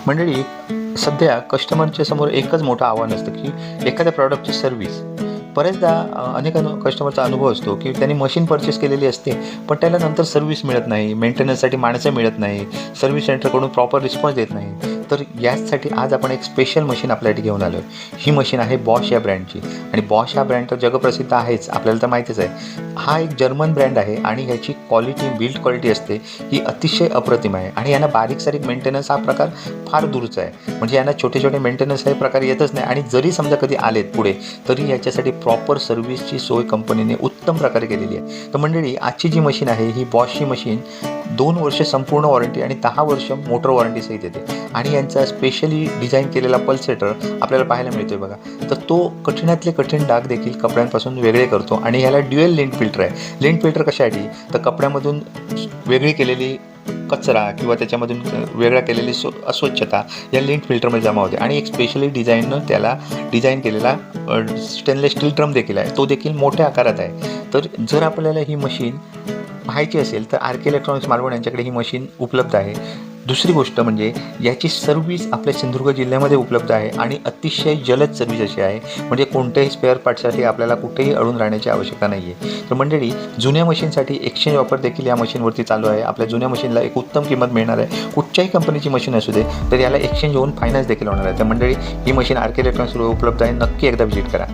मंडळी, सध्या कस्टमरच्या समोर एकच मोठं आव्हान असतं की एखाद्या प्रॉडक्टची सर्व्हिस. बऱ्याचदा अनेक कस्टमरचा अनुभव असतो की त्यांनी मशीन परचेस केलेली असते, पण त्याला नंतर सर्व्हिस मिळत नाही, मेंटेनन्ससाठी माणसं मिळत नाही, सर्व्हिस सेंटरकडून प्रॉपर रिस्पॉन्स देत नाही. तर याचसाठी आज आपण एक स्पेशल मशीन आपल्यासाठी घेऊन आलो आहे. ही मशीन आहे बॉश या ब्रँडची, आणि बॉश हा ब्रँड तर जगप्रसिद्ध आहेच, आपल्याला तर माहितीच आहे. हा एक जर्मन ब्रँड आहे आणि ह्याची क्वालिटी, बिल्ड क्वालिटी असते ही अतिशय अप्रतिम आहे. आणि यांना बारीक सारीक मेंटेनन्स हा प्रकार फार दूरचा आहे. म्हणजे यांना छोटे छोटे मेंटेनन्स हे प्रकार येतच नाही, आणि जरी समजा कधी आलेत पुढे, तरी याच्यासाठी प्रॉपर सर्व्हिसची सोय कंपनीने उत्तम प्रकारे केलेली आहे. तर मंडळी, आजची जी मशीन आहे ही बॉशची मशीन 2 वर्ष संपूर्ण वॉरंटी आणि 10 वर्ष मोटर वॉरंटी सहित येते. आणि यांचा स्पेशली डिझाईन केलेला पल्सेटर आपल्याला पाहायला मिळतोय बघा. तर तो कठीणातले कठीण डाग देखील कपड्यांपासून वेगळे करतो. आणि ह्याला ड्युएल लिंट फिल्टर आहे. लिंट फिल्टर कशासाठी, तर कपड्यामधून वेगळी केलेली कचरा किंवा त्याच्यामधून वेगळा केलेली अस्वच्छता या लिंट फिल्टरमध्ये जमा होते. आणि एक स्पेशली डिझाईननं त्याला डिझाईन केलेला स्टेनलेस स्टील ड्रम देखील आहे, तो देखील मोठ्या आकारात आहे. तर जर आपल्याला ही मशीन पाहायची असेल तर आर के इलेक्ट्रॉनिक्स मालवण यांच्याकडे ही मशीन उपलब्ध आहे. दुसरी गोष्ट म्हणजे याची सर्व्हिस आपल्या सिंधुदुर्ग जिल्ह्यामध्ये उपलब्ध आहे, आणि अतिशय जलद सर्व्हिस अशी आहे. म्हणजे कोणत्याही स्पेअर पार्टसाठी आपल्याला कुठेही अडून राहण्याची आवश्यकता नाही आहे. तर मंडळी, जुन्या मशीनसाठी एक्सचेंज ऑफर देखील या मशीनवरती चालू आहे. आपल्या जुन्या मशीनला एक उत्तम किंमत मिळणार आहे. कुठच्याही कंपनीची मशीन असू दे, तर याला एक्सचेंज होऊन फायनान्स देखील होणार आहे. तर मंडळी, ही मशीन आर के इलेक्ट्रॉनिक्सवर उपलब्ध आहे. नक्की एकदा व्हिजिट करा.